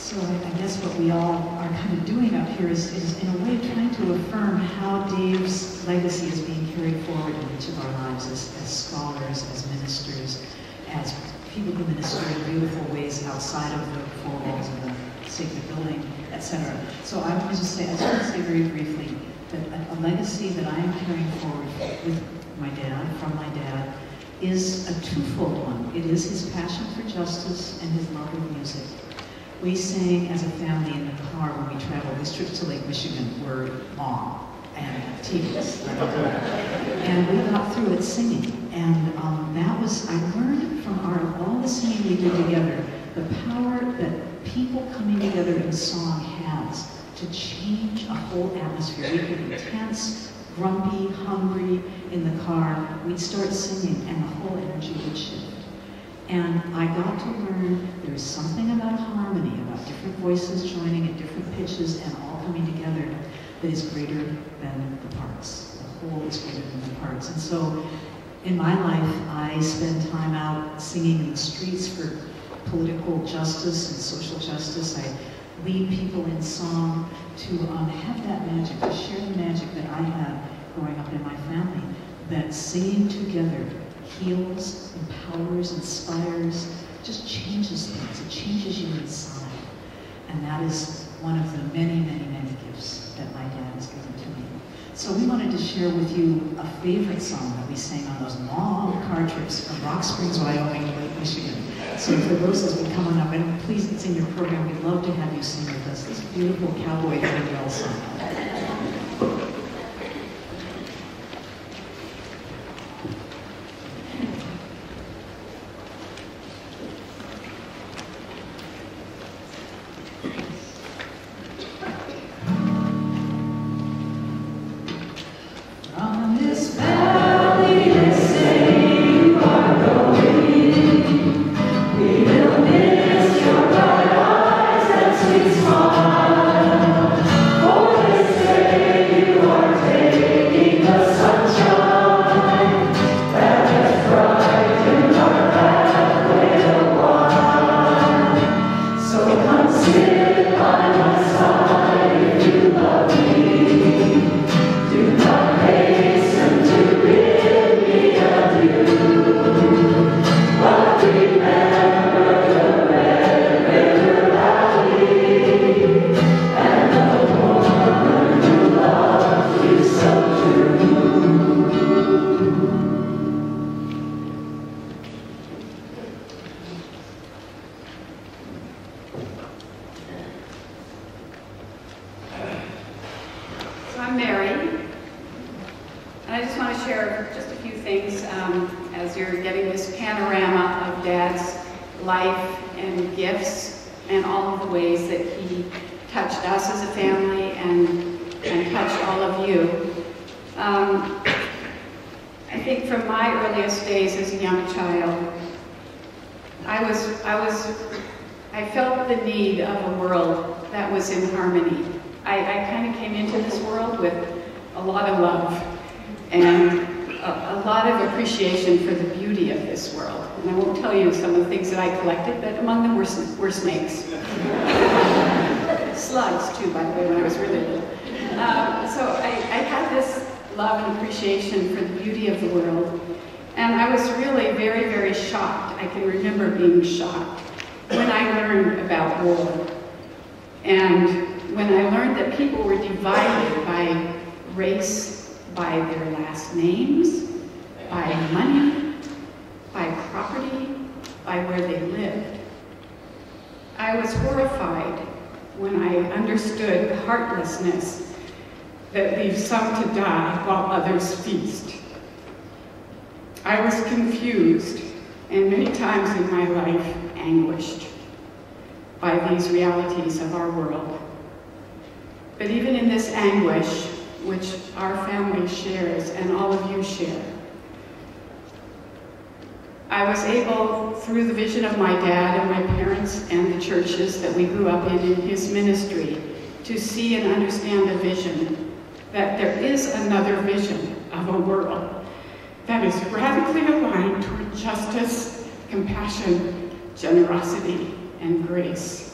So I guess what we all are kind of doing up here is in a way trying to affirm how Dave's legacy is being carried forward in each of our lives as scholars, as ministers, as people who minister in beautiful ways outside of the four walls of the sacred building, etc. So I just want to say very briefly that a legacy that I am carrying forward with my dad, from my dad, is a twofold one. It is his passion for justice and his love of music. We sang as a family in the car when we traveled. These trips to Lake Michigan were long and tedious. And we got through it singing. And I learned from all the singing we did together, the power that people coming together in song has to change a whole atmosphere. We could be tense, grumpy, hungry in the car. We'd start singing and the whole energy would shift. And I got to learn there's something about harmony, about different voices joining at different pitches and all coming together that is greater than the parts. The whole is greater than the parts. And so in my life, I spend time out singing in the streets for political justice and social justice. I lead people in song to have that magic, to share the magic that I had growing up in my family, that singing together heals, empowers, inspires, just changes things. It changes you inside. And that is one of the many, many, many gifts that my dad has given to me. So we wanted to share with you a favorite song that we sang on those long car trips from Rock Springs, Wyoming to Lake Michigan. So for those as we come on up, and please, it's in your program, we'd love to have you sing with us this beautiful cowboy farewell song. I'm Mary, and I just want to share just a few things as you're getting this panorama of Dad's life and gifts and all of the ways that he touched us as a family and touched all of you. I think from my earliest days as a young child, I felt the need of a world that was in harmony. I kind of came into this world with a lot of love and a lot of appreciation for the beauty of this world. And I won't tell you some of the things that I collected, but among them were snakes. Slugs, too, by the way, when I was really little. So I had this love and appreciation for the beauty of the world. And I was really very, very shocked. I can remember being shocked when I learned about war. And when I learned that people were divided by race, by their last names, by money, by property, by where they lived. I was horrified when I understood the heartlessness that leaves some to die while others feast. I was confused and many times in my life anguished by these realities of our world. But even in this anguish, which our family shares and all of you share, I was able, through the vision of my dad and my parents and the churches that we grew up in his ministry, to see and understand a vision, that there is another vision of a world that is radically aligned toward justice, compassion, generosity, and grace.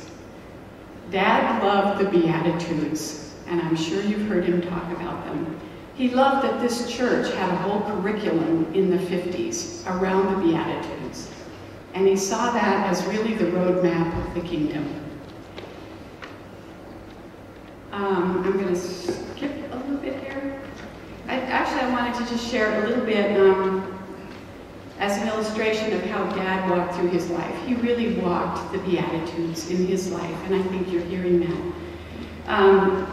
Dad loved the Beatitudes, and I'm sure you've heard him talk about them. He loved that this church had a whole curriculum in the 50s around the Beatitudes, and he saw that as really the roadmap of the kingdom. I'm going to skip a little bit here. I wanted to just share a little bit as an illustration of how Dad walked through his life. He really walked the Beatitudes in his life, and I think you're hearing that.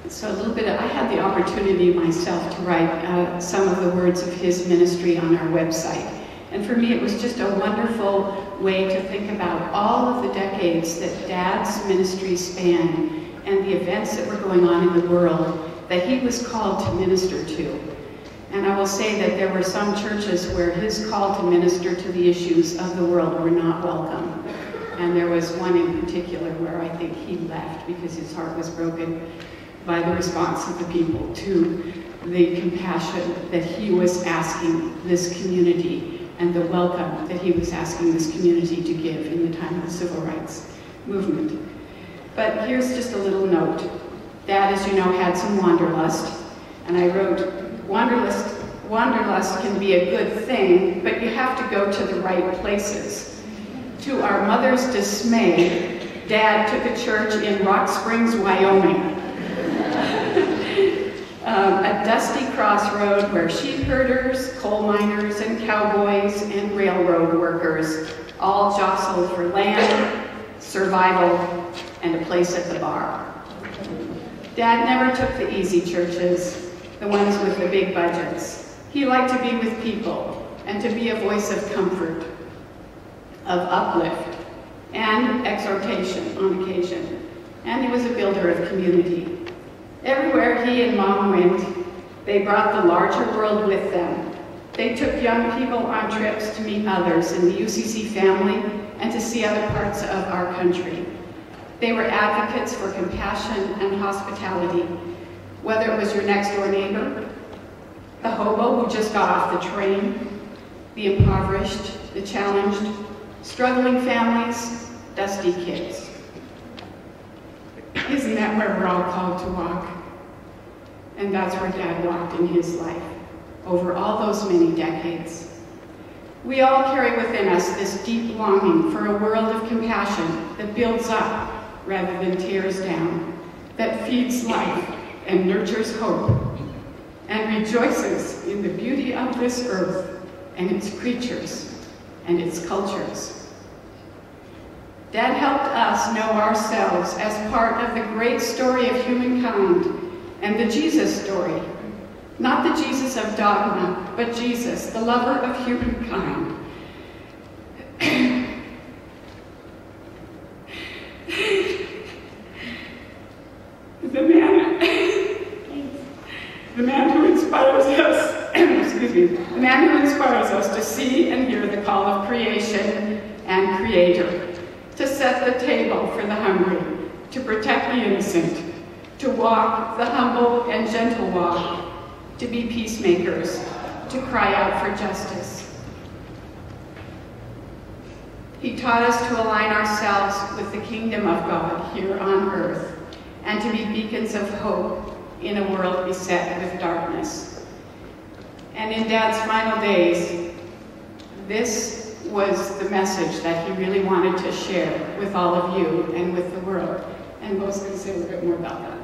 So a little bit, I had the opportunity myself to write some of the words of his ministry on our website. And for me, it was just a wonderful way to think about all of the decades that Dad's ministry spanned and the events that were going on in the world that he was called to minister to. And I will say that there were some churches where his call to minister to the issues of the world were not welcome. And there was one in particular where I think he left because his heart was broken by the response of the people to the compassion that he was asking this community and the welcome that he was asking this community to give in the time of the civil rights movement. But here's just a little note. Dad, as you know, had some wanderlust, and I wrote, wanderlust can be a good thing, but you have to go to the right places. To our mother's dismay, Dad took a church in Rock Springs, Wyoming. A dusty crossroad where sheep herders, coal miners, and cowboys and railroad workers all jostled for land, survival, and a place at the bar. Dad never took the easy churches, the ones with the big budgets. He liked to be with people and to be a voice of comfort, of uplift, and exhortation on occasion. And he was a builder of community. Everywhere he and Mom went, they brought the larger world with them. They took young people on trips to meet others in the UCC family and to see other parts of our country. They were advocates for compassion and hospitality, whether it was your next door neighbor, the hobo who just got off the train, the impoverished, the challenged, struggling families, dusty kids. Isn't that where we're all called to walk? And that's where Dad walked in his life, over all those many decades. We all carry within us this deep longing for a world of compassion that builds up rather than tears down, that feeds life and nurtures hope, and rejoices in the beauty of this earth and its creatures and its cultures. Dad helped us know ourselves as part of the great story of humankind and the Jesus story. Not the Jesus of dogma, but Jesus, the lover of humankind. The man who inspires us, excuse me, the man who inspires us to see and hear the call of creation and Creator, to set the table for the hungry, to protect the innocent, to walk the humble and gentle walk, to be peacemakers, to cry out for justice. He taught us to align ourselves with the kingdom of God here on earth and to be beacons of hope in a world beset with darkness. And in Dad's final days, this was the message that he really wanted to share with all of you and with the world. And Mo's going to say a little bit more about that.